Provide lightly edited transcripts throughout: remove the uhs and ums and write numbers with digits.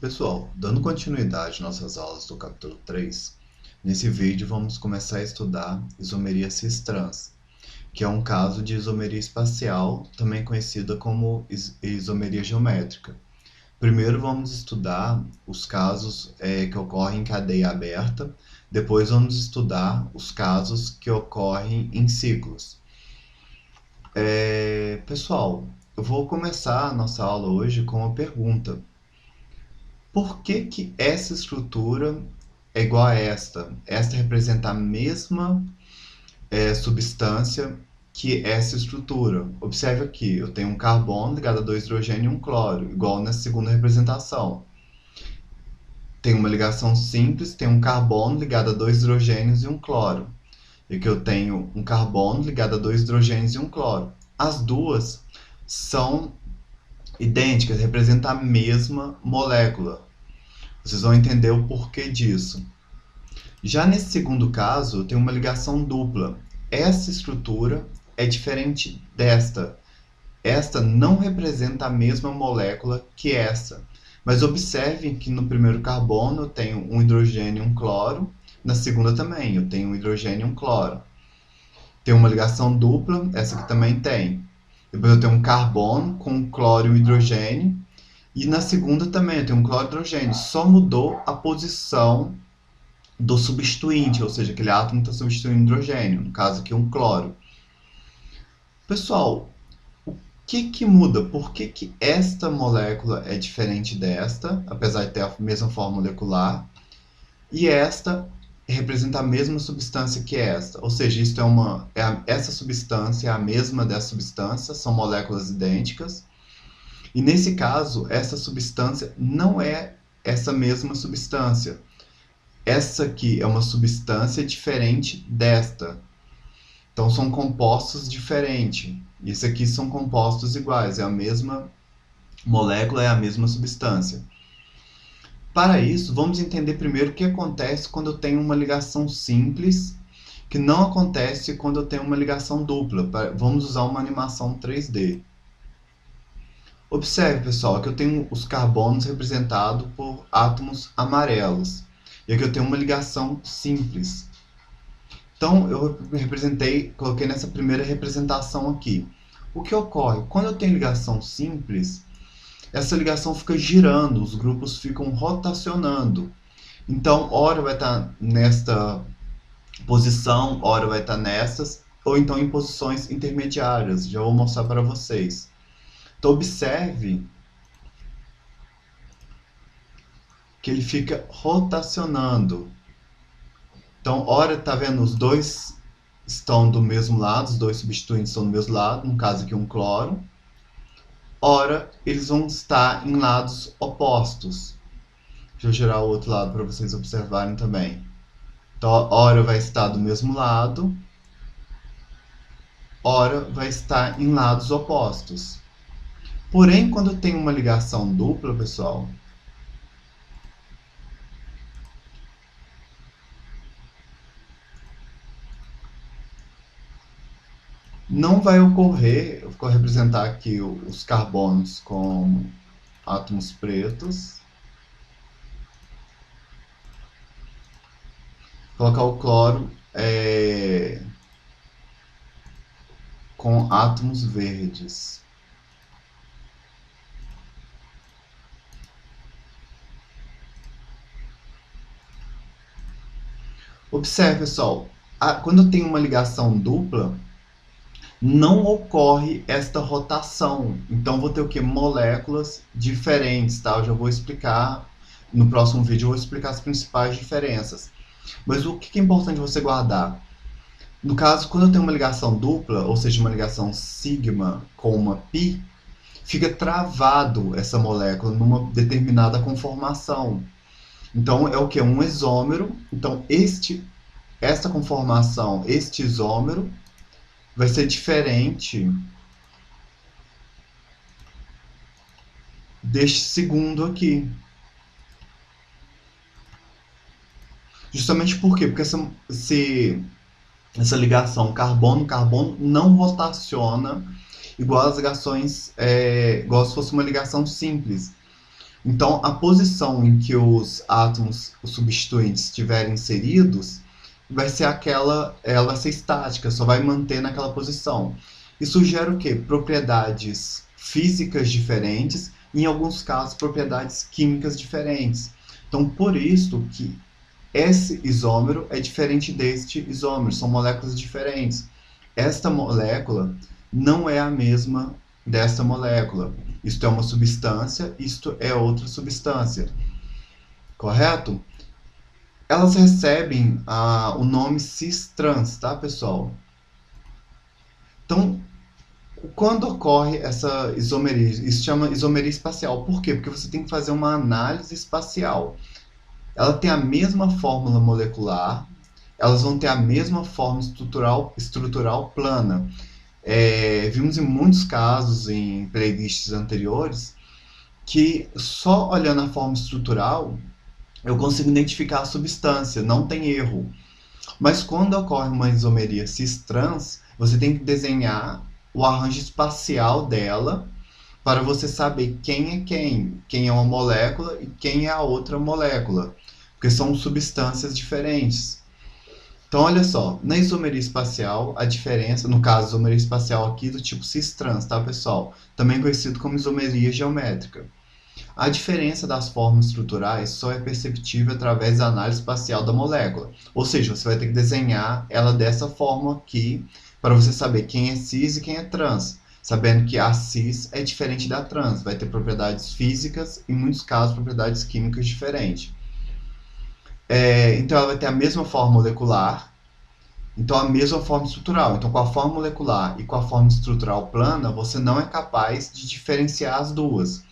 Pessoal, dando continuidade às nossas aulas do capítulo 3, nesse vídeo vamos começar a estudar isomeria cis-trans, que é um caso de isomeria espacial, também conhecida como isomeria geométrica. Primeiro vamos estudar os casos que ocorrem em cadeia aberta, depois vamos estudar os casos que ocorrem em ciclos. Pessoal, eu vou começar a nossa aula hoje com uma pergunta. Por que essa estrutura é igual a esta? Esta representa a mesma substância que essa estrutura. Observe aqui, eu tenho um carbono ligado a dois hidrogênios e um cloro, igual na segunda representação. Tem uma ligação simples, tem um carbono ligado a dois hidrogênios e um cloro. E aqui eu tenho um carbono ligado a dois hidrogênios e um cloro. As duas são idênticas, representam a mesma molécula. Vocês vão entender o porquê disso. Já nesse segundo caso, tem uma ligação dupla. Essa estrutura é diferente desta. Esta não representa a mesma molécula que essa. Mas observem que no primeiro carbono eu tenho um hidrogênio e um cloro. Na segunda também, eu tenho um hidrogênio e um cloro. Tem uma ligação dupla, essa aqui também tem. Depois eu tenho um carbono com um cloro e um hidrogênio. E na segunda também eu tenho um cloro e hidrogênio. Só mudou a posição do substituinte, ou seja, aquele átomo está substituindo hidrogênio, no caso aqui um cloro. Pessoal, o que muda? Por que esta molécula é diferente desta, apesar de ter a mesma forma molecular, e esta representa a mesma substância que esta? Ou seja, isto essa substância é a mesma dessa substância, são moléculas idênticas, e nesse caso, essa substância não é essa mesma substância. Essa aqui é uma substância diferente desta. Então, são compostos diferentes. Isso aqui são compostos iguais. É a mesma molécula, é a mesma substância. Para isso, vamos entender primeiro o que acontece quando eu tenho uma ligação simples, que não acontece quando eu tenho uma ligação dupla. Vamos usar uma animação 3D. Observe, pessoal, que eu tenho os carbonos representados por átomos amarelos. E aqui eu tenho uma ligação simples. Então, eu coloquei nessa primeira representação aqui. O que ocorre? Quando eu tenho ligação simples, essa ligação fica girando, os grupos ficam rotacionando. Então, hora vai estar nesta posição, hora vai estar nessas, ou então em posições intermediárias. Já vou mostrar para vocês. Então, observe que ele fica rotacionando. Então, ora, tá vendo, os dois estão do mesmo lado, os dois substituintes estão do mesmo lado, no caso aqui um cloro. Ora, eles vão estar em lados opostos. Deixa eu girar o outro lado para vocês observarem também. Então, ora vai estar do mesmo lado, ora vai estar em lados opostos. Porém, quando tem uma ligação dupla, pessoal, não vai ocorrer. Eu vou representar aqui os carbonos com átomos pretos. Colocar o cloro com átomos verdes. Observe, pessoal, quando eu tenho uma ligação dupla, não ocorre esta rotação. Então, vou ter o quê? Moléculas diferentes, tá? Eu já vou explicar, no próximo vídeo eu vou explicar as principais diferenças. Mas o que é importante você guardar? No caso, quando eu tenho uma ligação dupla, ou seja, uma ligação sigma com uma pi, fica travado essa molécula numa determinada conformação. Então, é o que? Um isômero. Então, esta conformação, este isômero, vai ser diferente deste segundo aqui. Justamente por quê? Porque essa ligação carbono-carbono não rotaciona igual as ligações, igual se fosse uma ligação simples. Então, a posição em que os átomos, os substituintes, estiverem inseridos, vai ser aquela, ela vai ser estática, só vai manter naquela posição. Isso gera o quê? Propriedades físicas diferentes e, em alguns casos, propriedades químicas diferentes. Então, por isso que esse isômero é diferente deste isômero, são moléculas diferentes. Esta molécula não é a mesma desta molécula. Isto é uma substância, isto é outra substância. Correto? Elas recebem o nome cis-trans, tá, pessoal? Então, quando ocorre essa isomeria, isso se chama isomeria espacial. Por quê? Porque você tem que fazer uma análise espacial. Ela tem a mesma fórmula molecular, elas vão ter a mesma forma estrutural plana. Vimos em muitos casos, em playlists anteriores, que só olhando a forma estrutural eu consigo identificar a substância, não tem erro. Mas quando ocorre uma isomeria cis-trans, você tem que desenhar o arranjo espacial dela para você saber quem é quem é uma molécula e quem é a outra molécula, porque são substâncias diferentes. Então, olha só, na isomeria espacial, a diferença, no caso, isomeria espacial aqui do tipo cis-trans, tá, pessoal? Também conhecido como isomeria geométrica. A diferença das formas estruturais só é perceptível através da análise espacial da molécula. Ou seja, você vai ter que desenhar ela dessa forma aqui, para você saber quem é cis e quem é trans. Sabendo que a cis é diferente da trans, vai ter propriedades físicas e, em muitos casos, propriedades químicas diferentes. Então, ela vai ter a mesma forma molecular, então a mesma forma estrutural. Então, com a forma molecular e com a forma estrutural plana, você não é capaz de diferenciar as duas.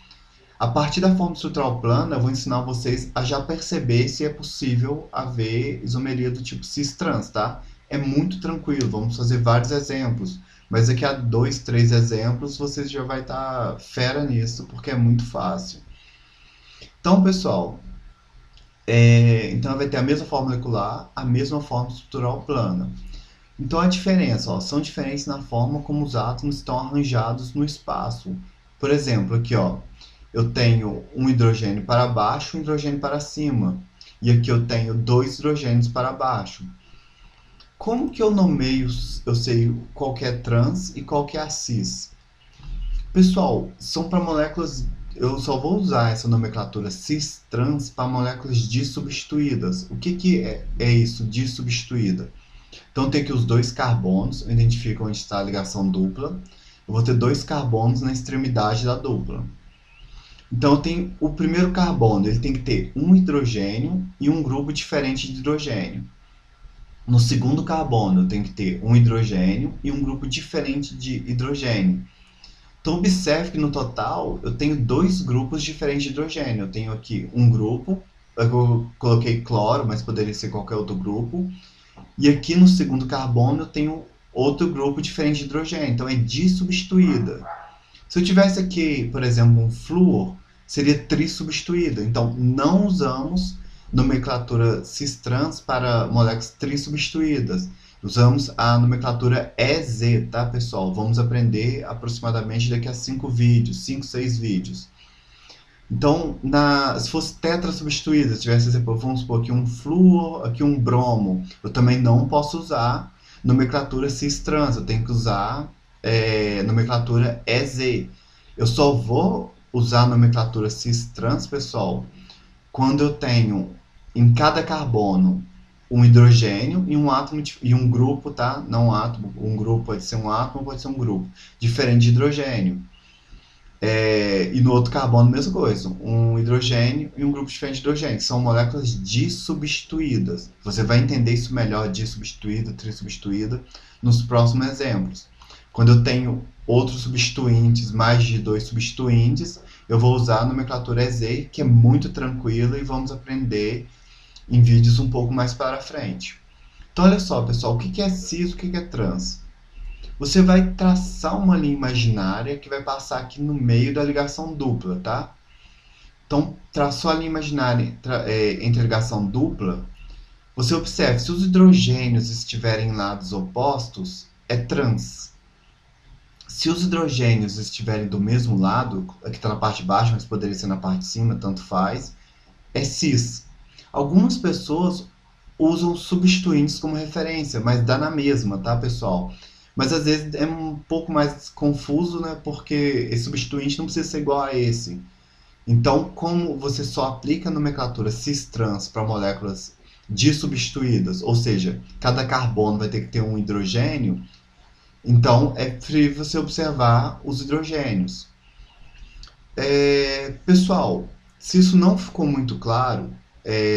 A partir da forma estrutural plana, eu vou ensinar vocês a já perceber se é possível haver isomeria do tipo cis-trans, tá? É muito tranquilo, vamos fazer vários exemplos. Mas daqui a 2, 3 exemplos, vocês já vai estar fera nisso, porque é muito fácil. Então, pessoal, então ela vai ter a mesma forma molecular, a mesma forma estrutural plana. Então a diferença, ó, são diferentes na forma como os átomos estão arranjados no espaço. Por exemplo, aqui, ó, eu tenho um hidrogênio para baixo e um hidrogênio para cima. E aqui eu tenho 2 hidrogênios para baixo. Como que eu nomeio, eu sei qual que é trans e qual que é a cis? Pessoal, são para moléculas, eu só vou usar essa nomenclatura cis-trans para moléculas dissubstituídas. O que é isso, dissubstituída? Então tem aqui os 2 carbonos, eu identifico onde está a ligação dupla. Eu vou ter 2 carbonos na extremidade da dupla. Então tem o primeiro carbono, ele tem que ter um hidrogênio e um grupo diferente de hidrogênio. No segundo carbono, eu tenho que ter um hidrogênio e um grupo diferente de hidrogênio. Então observe que no total eu tenho 2 grupos diferentes de hidrogênio. Eu tenho aqui um grupo, eu coloquei cloro, mas poderia ser qualquer outro grupo. E aqui no segundo carbono eu tenho outro grupo diferente de hidrogênio, então é dissubstituída. Se eu tivesse aqui, por exemplo, um flúor, seria trissubstituída. Então, não usamos nomenclatura cis-trans para moléculas trissubstituídas. Usamos a nomenclatura EZ, tá, pessoal? Vamos aprender aproximadamente daqui a 5 vídeos, 5, 6 vídeos. Então, se fosse tetrasubstituída, se tivesse, vamos supor, aqui um flúor, aqui um bromo, eu também não posso usar nomenclatura cis-trans, eu tenho que usar nomenclatura EZ. Eu só vou usar a nomenclatura cis-trans, pessoal, quando eu tenho em cada carbono um hidrogênio e um átomo e um grupo, tá? Não um átomo, um grupo pode ser um átomo, pode ser um grupo diferente de hidrogênio. E no outro carbono, mesma coisa, um hidrogênio e um grupo diferente de hidrogênio, que são moléculas dissubstituídas. Você vai entender isso melhor, dissubstituída, trissubstituída, nos próximos exemplos. Quando eu tenho outros substituintes, mais de 2 substituintes, eu vou usar a nomenclatura EZ, que é muito tranquila, e vamos aprender em vídeos um pouco mais para frente. Então, olha só, pessoal, o que é cis, o que é trans? Você vai traçar uma linha imaginária que vai passar aqui no meio da ligação dupla, tá? Então, traçou a linha imaginária entre a ligação dupla, você observa, se os hidrogênios estiverem em lados opostos, é trans. Se os hidrogênios estiverem do mesmo lado, aqui está na parte de baixo, mas poderia ser na parte de cima, tanto faz, é cis. Algumas pessoas usam substituintes como referência, mas dá na mesma, tá, pessoal? Mas às vezes é um pouco mais confuso, né? Porque esse substituinte não precisa ser igual a esse. Então, como você só aplica a nomenclatura cis-trans para moléculas dissubstituídas, ou seja, cada carbono vai ter que ter um hidrogênio, então é preferível você observar os hidrogênios. Pessoal, se isso não ficou muito claro,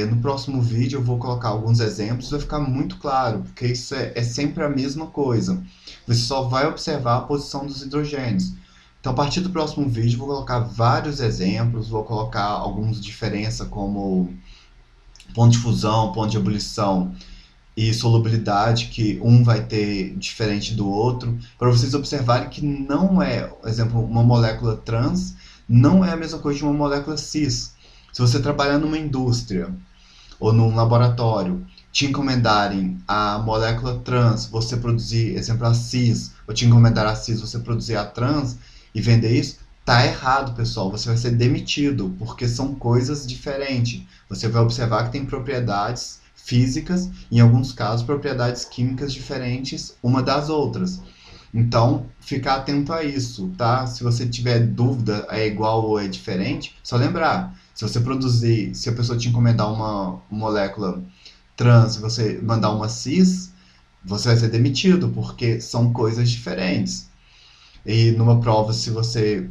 no próximo vídeo eu vou colocar alguns exemplos, vai ficar muito claro, porque isso é sempre a mesma coisa. Você só vai observar a posição dos hidrogênios. Então, a partir do próximo vídeo, eu vou colocar vários exemplos, vou colocar algumas diferenças, como ponto de fusão, ponto de ebulição e solubilidade, que um vai ter diferente do outro, para vocês observarem que não é, por exemplo, uma molécula trans não é a mesma coisa de uma molécula cis. Se você trabalhar numa indústria ou num laboratório, te encomendarem a molécula trans, você produzir, exemplo, a cis, ou te encomendar a cis, você produzir a trans e vender isso, tá errado, pessoal. Você vai ser demitido, porque são coisas diferentes. Você vai observar que tem propriedades físicas, em alguns casos, propriedades químicas diferentes uma das outras. Então, ficar atento a isso, tá? Se você tiver dúvida, é igual ou é diferente, só lembrar, se você produzir, se a pessoa te encomendar uma molécula trans e você mandar uma cis, você vai ser demitido, porque são coisas diferentes. E numa prova, se você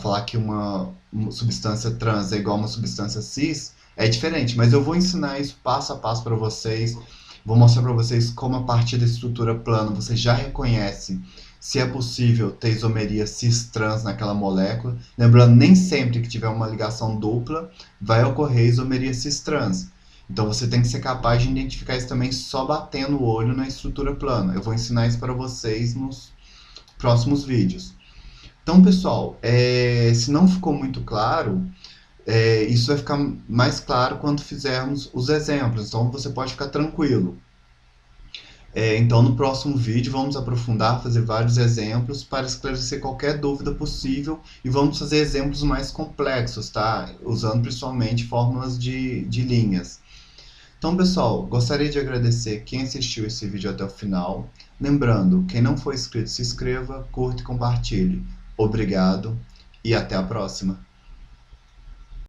falar que uma substância trans é igual a uma substância cis, é diferente. Mas eu vou ensinar isso passo a passo para vocês. Vou mostrar para vocês como, a partir da estrutura plana, você já reconhece se é possível ter isomeria cis-trans naquela molécula. Lembrando, nem sempre que tiver uma ligação dupla vai ocorrer isomeria cis-trans. Então você tem que ser capaz de identificar isso também só batendo o olho na estrutura plana. Eu vou ensinar isso para vocês nos próximos vídeos. Então, pessoal, se não ficou muito claro, isso vai ficar mais claro quando fizermos os exemplos. Então, você pode ficar tranquilo. Então, no próximo vídeo, vamos aprofundar, fazer vários exemplos para esclarecer qualquer dúvida possível e vamos fazer exemplos mais complexos, tá? Usando principalmente fórmulas de linhas. Então, pessoal, gostaria de agradecer quem assistiu esse vídeo até o final. Lembrando, quem não for inscrito, se inscreva, curta e compartilhe. Obrigado e até a próxima.